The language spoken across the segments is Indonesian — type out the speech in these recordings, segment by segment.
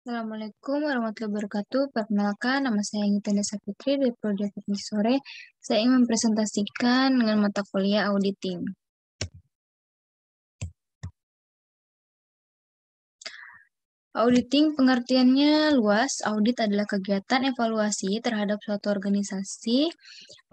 Assalamualaikum warahmatullahi wabarakatuh. Perkenalkan, nama saya Nitanda Sapitri dari Prodi Teknik Sore. Saya ingin mempresentasikan dengan mata kuliah auditing. Auditing pengertiannya luas. Audit adalah kegiatan evaluasi terhadap suatu organisasi,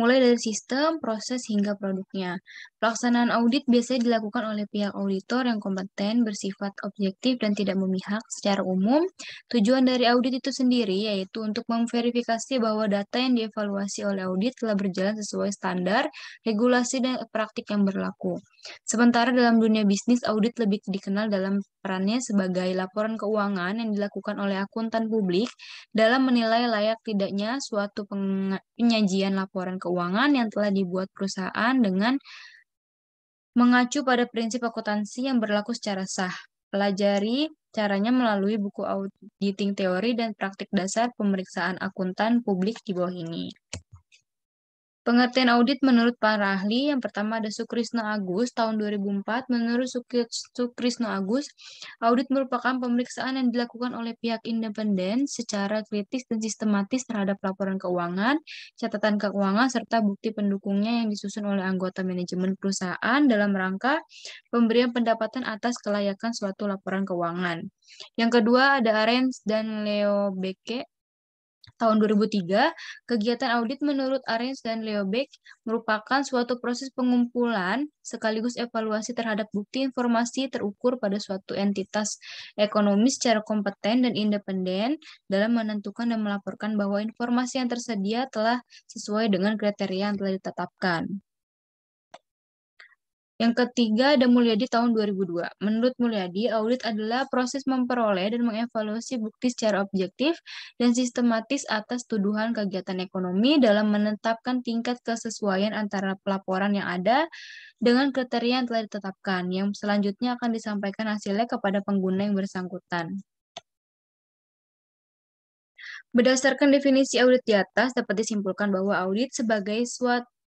mulai dari sistem, proses, hingga produknya. Pelaksanaan audit biasanya dilakukan oleh pihak auditor yang kompeten, bersifat objektif, dan tidak memihak. Secara umum, tujuan dari audit itu sendiri yaitu untuk memverifikasi bahwa data yang dievaluasi oleh audit telah berjalan sesuai standar, regulasi, dan praktik yang berlaku. Sementara dalam dunia bisnis, audit lebih dikenal dalam perannya sebagai laporan keuangan yang dilakukan oleh akuntan publik dalam menilai layak tidaknya suatu penyajian laporan keuangan yang telah dibuat perusahaan dengan mengacu pada prinsip akuntansi yang berlaku secara sah. Pelajari caranya melalui buku auditing teori dan praktik dasar pemeriksaan akuntan publik di bawah ini. Pengertian audit menurut para ahli, yang pertama ada Sukrisno Agus, tahun 2004. Menurut Sukrisno Agus, audit merupakan pemeriksaan yang dilakukan oleh pihak independen secara kritis dan sistematis terhadap laporan keuangan, catatan keuangan, serta bukti pendukungnya yang disusun oleh anggota manajemen perusahaan dalam rangka pemberian pendapatan atas kelayakan suatu laporan keuangan. Yang kedua ada Arens dan Leo Beke, tahun 2003, kegiatan audit menurut Arens dan Leobeck merupakan suatu proses pengumpulan sekaligus evaluasi terhadap bukti informasi terukur pada suatu entitas ekonomi secara kompeten dan independen dalam menentukan dan melaporkan bahwa informasi yang tersedia telah sesuai dengan kriteria yang telah ditetapkan. Yang ketiga ada Mulyadi tahun 2002. Menurut Mulyadi, audit adalah proses memperoleh dan mengevaluasi bukti secara objektif dan sistematis atas tuduhan kegiatan ekonomi dalam menetapkan tingkat kesesuaian antara pelaporan yang ada dengan kriteria yang telah ditetapkan, yang selanjutnya akan disampaikan hasilnya kepada pengguna yang bersangkutan. Berdasarkan definisi audit di atas, dapat disimpulkan bahwa audit sebagai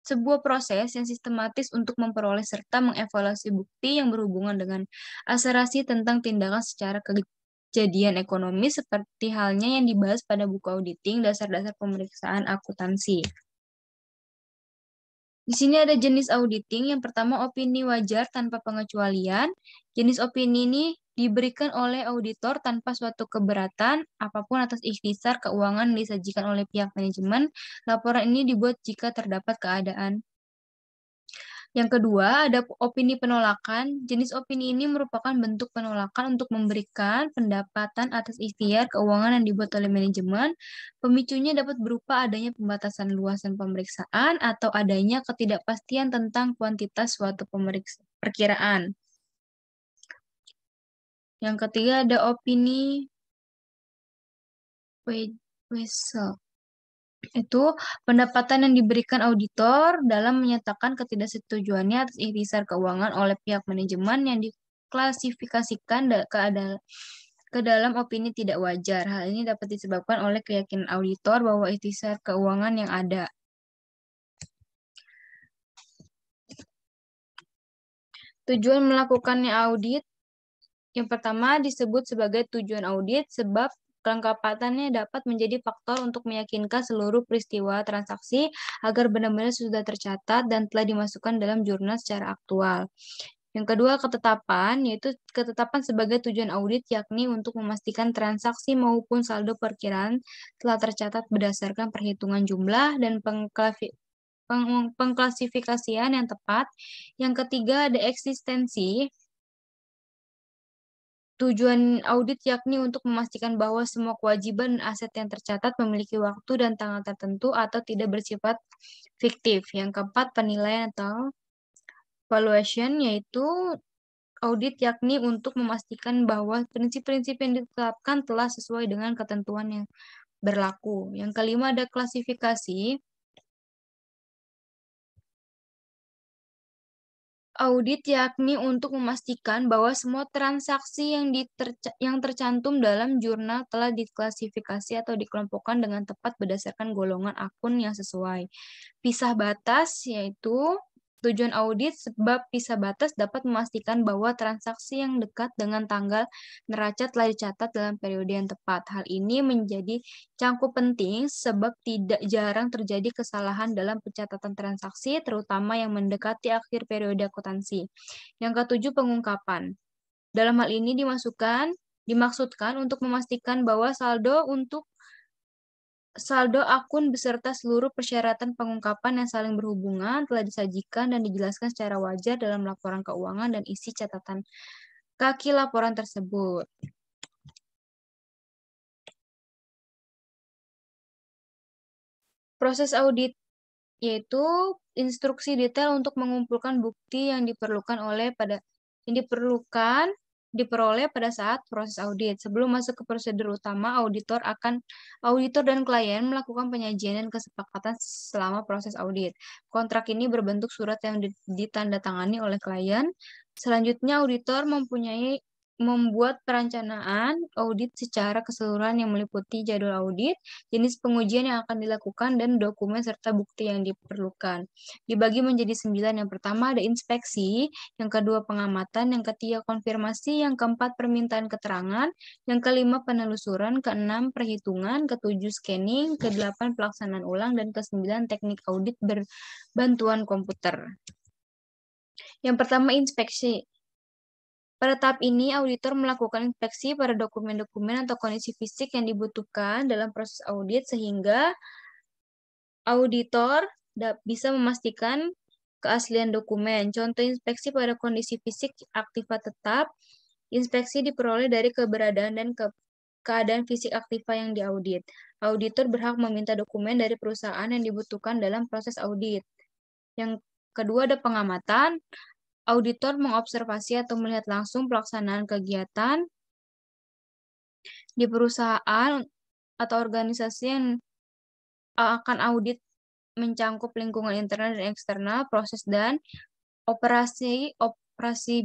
sebuah proses yang sistematis untuk memperoleh serta mengevaluasi bukti yang berhubungan dengan aserasi tentang tindakan secara kejadian ekonomi seperti halnya yang dibahas pada buku auditing dasar-dasar pemeriksaan akuntansi. Di sini ada jenis auditing. Yang pertama, opini wajar tanpa pengecualian. Jenis opini ini diberikan oleh auditor tanpa suatu keberatan apapun atas ikhtisar keuangan yang disajikan oleh pihak manajemen. Laporan ini dibuat jika terdapat keadaan. Yang kedua, ada opini penolakan. Jenis opini ini merupakan bentuk penolakan untuk memberikan pendapatan atas ikhtiar keuangan yang dibuat oleh manajemen. Pemicunya dapat berupa adanya pembatasan luasan pemeriksaan atau adanya ketidakpastian tentang kuantitas suatu perkiraan. Yang ketiga, ada opini Wessel. Itu pendapatan yang diberikan auditor dalam menyatakan ketidaksetujuannya atas ikhtisar keuangan oleh pihak manajemen yang diklasifikasikan ke dalam opini tidak wajar. Hal ini dapat disebabkan oleh keyakinan auditor bahwa ikhtisar keuangan yang ada. Tujuan melakukannya audit, yang pertama disebut sebagai tujuan audit sebab kelengkapannya dapat menjadi faktor untuk meyakinkan seluruh peristiwa transaksi agar benar-benar sudah tercatat dan telah dimasukkan dalam jurnal secara aktual. Yang kedua, ketetapan, yaitu ketetapan sebagai tujuan audit, yakni untuk memastikan transaksi maupun saldo perkiraan telah tercatat berdasarkan perhitungan jumlah dan pengklasifikasian yang tepat. Yang ketiga, ada eksistensi. Tujuan audit yakni untuk memastikan bahwa semua kewajiban dan aset yang tercatat memiliki waktu dan tanggal tertentu atau tidak bersifat fiktif. Yang keempat, penilaian atau valuation, yaitu audit yakni untuk memastikan bahwa prinsip-prinsip yang ditetapkan telah sesuai dengan ketentuan yang berlaku. Yang kelima, ada klasifikasi. Audit yakni untuk memastikan bahwa semua transaksi yang tercantum dalam jurnal telah diklasifikasi atau dikelompokkan dengan tepat berdasarkan golongan akun yang sesuai. Pisah batas, yaitu Tujuan audit sebab pisah batas dapat memastikan bahwa transaksi yang dekat dengan tanggal neraca telah dicatat dalam periode yang tepat. Hal ini menjadi cangkup penting sebab tidak jarang terjadi kesalahan dalam pencatatan transaksi, terutama yang mendekati akhir periode akuntansi. Yang ketujuh, pengungkapan. Dalam hal ini dimaksudkan untuk memastikan bahwa saldo akun beserta seluruh persyaratan pengungkapan yang saling berhubungan telah disajikan dan dijelaskan secara wajar dalam laporan keuangan dan isi catatan kaki laporan tersebut. Proses audit yaitu instruksi detail untuk mengumpulkan bukti yang diperoleh pada saat proses audit. Sebelum masuk ke prosedur utama, auditor dan klien melakukan penyajian dan kesepakatan selama proses audit. Kontrak ini berbentuk surat yang ditandatangani oleh klien. Selanjutnya, auditor membuat perencanaan audit secara keseluruhan yang meliputi jadwal audit, jenis pengujian yang akan dilakukan, dan dokumen serta bukti yang diperlukan. Dibagi menjadi 9. Yang pertama ada inspeksi, yang kedua pengamatan, yang ketiga konfirmasi, yang keempat permintaan keterangan, yang kelima penelusuran, keenam perhitungan, ketujuh scanning, kedelapan pelaksanaan ulang, dan kesembilan teknik audit berbantuan komputer. Yang pertama inspeksi. Pada tahap ini, auditor melakukan inspeksi pada dokumen-dokumen atau kondisi fisik yang dibutuhkan dalam proses audit sehingga auditor bisa memastikan keaslian dokumen. Contoh inspeksi pada kondisi fisik aktiva tetap, inspeksi diperoleh dari keberadaan dan keadaan fisik aktiva yang diaudit. Auditor berhak meminta dokumen dari perusahaan yang dibutuhkan dalam proses audit. Yang kedua ada pengamatan. Auditor mengobservasi atau melihat langsung pelaksanaan kegiatan di perusahaan atau organisasi yang akan audit mencangkup lingkungan internal dan eksternal, proses dan operasi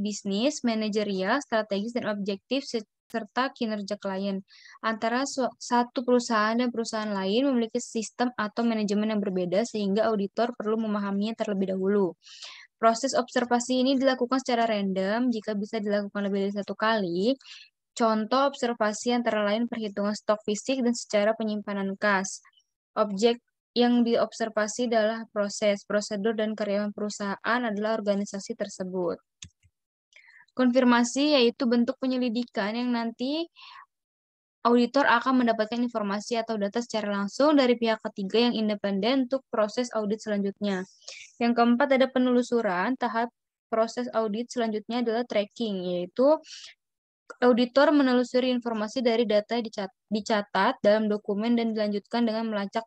bisnis, manajerial, strategis, dan objektif, serta kinerja klien. Antara satu perusahaan dan perusahaan lain memiliki sistem atau manajemen yang berbeda sehingga auditor perlu memahaminya terlebih dahulu. Proses observasi ini dilakukan secara random jika bisa dilakukan lebih dari satu kali. Contoh observasi antara lain perhitungan stok fisik dan secara penyimpanan kas. Objek yang diobservasi adalah proses, prosedur, dan karyawan perusahaan adalah organisasi tersebut. Konfirmasi yaitu bentuk penyelidikan yang nanti auditor akan mendapatkan informasi atau data secara langsung dari pihak ketiga yang independen untuk proses audit selanjutnya. Yang keempat ada penelusuran. Tahap proses audit selanjutnya adalah tracking, yaitu auditor menelusuri informasi dari data dicatat dalam dokumen dan dilanjutkan dengan melacak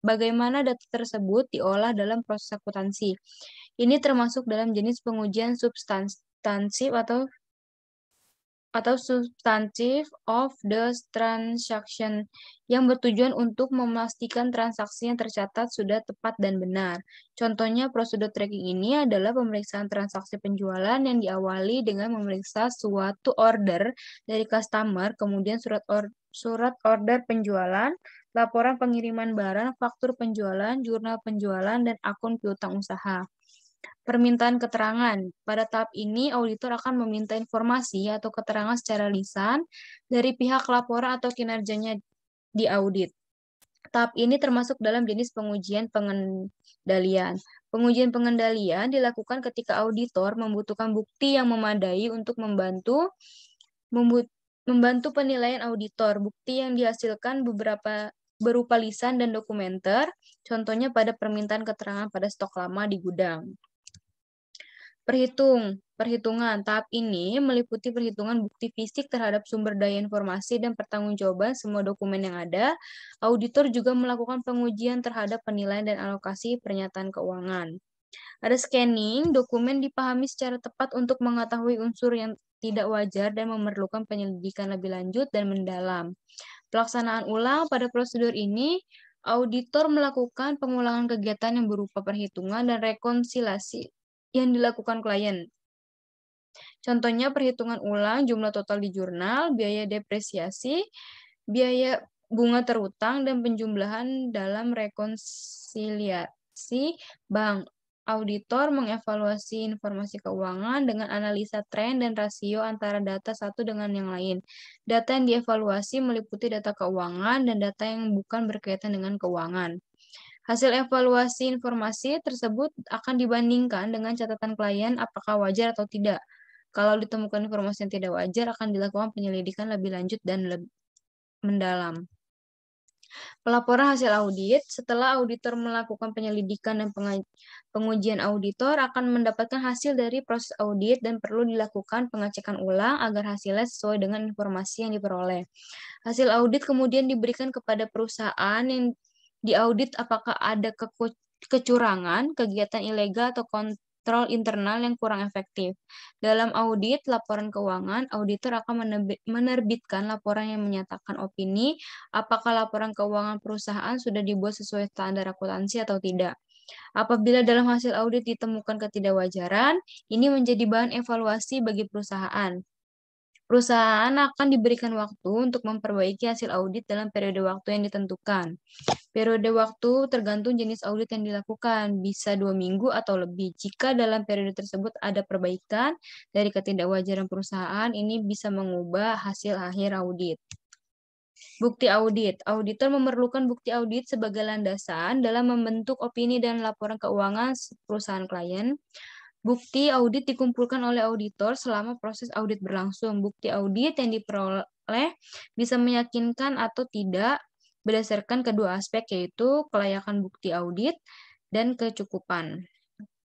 bagaimana data tersebut diolah dalam proses akuntansi. Ini termasuk dalam jenis pengujian substantif atau substantive of the transaction yang bertujuan untuk memastikan transaksi yang tercatat sudah tepat dan benar. Contohnya prosedur tracking ini adalah pemeriksaan transaksi penjualan yang diawali dengan memeriksa suatu order dari customer, kemudian surat order penjualan, laporan pengiriman barang, faktur penjualan, jurnal penjualan, dan akun piutang usaha. Permintaan keterangan. Pada tahap ini, auditor akan meminta informasi atau keterangan secara lisan dari pihak laporan atau kinerjanya di audit. Tahap ini termasuk dalam jenis pengujian pengendalian. Pengujian pengendalian dilakukan ketika auditor membutuhkan bukti yang memadai untuk membantu penilaian auditor. Bukti yang dihasilkan berupa lisan dan dokumenter, contohnya pada permintaan keterangan pada stok lama di gudang. Perhitungan. Tahap ini meliputi perhitungan bukti fisik terhadap sumber daya informasi dan pertanggungjawaban semua dokumen yang ada. Auditor juga melakukan pengujian terhadap penilaian dan alokasi pernyataan keuangan. Ada scanning, dokumen dipahami secara tepat untuk mengetahui unsur yang tidak wajar dan memerlukan penyelidikan lebih lanjut dan mendalam. Pelaksanaan ulang pada prosedur ini, auditor melakukan pengulangan kegiatan yang berupa perhitungan dan rekonsiliasi yang dilakukan klien. Contohnya perhitungan ulang jumlah total di jurnal, biaya depresiasi, biaya bunga terutang, dan penjumlahan dalam rekonsiliasi bank. Auditor mengevaluasi informasi keuangan dengan analisa tren dan rasio antara data satu dengan yang lain. Data yang dievaluasi meliputi data keuangan dan data yang bukan berkaitan dengan keuangan. Hasil evaluasi informasi tersebut akan dibandingkan dengan catatan klien apakah wajar atau tidak. Kalau ditemukan informasi yang tidak wajar, akan dilakukan penyelidikan lebih lanjut dan lebih mendalam. Pelaporan hasil audit, setelah auditor melakukan penyelidikan dan pengujian auditor akan mendapatkan hasil dari proses audit dan perlu dilakukan pengecekan ulang agar hasilnya sesuai dengan informasi yang diperoleh. Hasil audit kemudian diberikan kepada perusahaan yang diaudit apakah ada kecurangan, kegiatan ilegal, atau kontrol internal yang kurang efektif. Dalam audit laporan keuangan, auditor akan menerbitkan laporan yang menyatakan opini apakah laporan keuangan perusahaan sudah dibuat sesuai standar akuntansi atau tidak. Apabila dalam hasil audit ditemukan ketidakwajaran, ini menjadi bahan evaluasi bagi perusahaan. Perusahaan akan diberikan waktu untuk memperbaiki hasil audit dalam periode waktu yang ditentukan. Periode waktu tergantung jenis audit yang dilakukan, bisa 2 minggu atau lebih. Jika dalam periode tersebut ada perbaikan dari ketidakwajaran perusahaan, ini bisa mengubah hasil akhir audit. Bukti audit. Auditor memerlukan bukti audit sebagai landasan dalam membentuk opini dan laporan keuangan perusahaan klien. Bukti audit dikumpulkan oleh auditor selama proses audit berlangsung. Bukti audit yang diperoleh bisa meyakinkan atau tidak berdasarkan kedua aspek, yaitu kelayakan bukti audit dan kecukupan.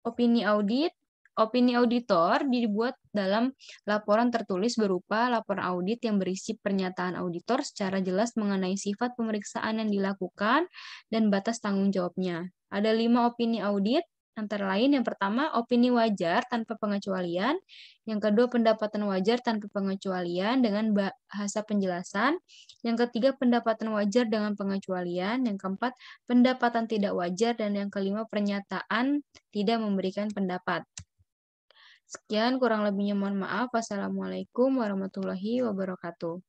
Opini audit. Opini auditor dibuat dalam laporan tertulis berupa laporan audit yang berisi pernyataan auditor secara jelas mengenai sifat pemeriksaan yang dilakukan dan batas tanggung jawabnya. Ada 5 opini audit, antara lain yang pertama, opini wajar tanpa pengecualian. Yang kedua, pendapatan wajar tanpa pengecualian dengan bahasa penjelasan. Yang ketiga, pendapatan wajar dengan pengecualian. Yang keempat, pendapatan tidak wajar. Dan yang kelima, pernyataan tidak memberikan pendapat. Sekian, kurang lebihnya mohon maaf. Wassalamualaikum warahmatullahi wabarakatuh.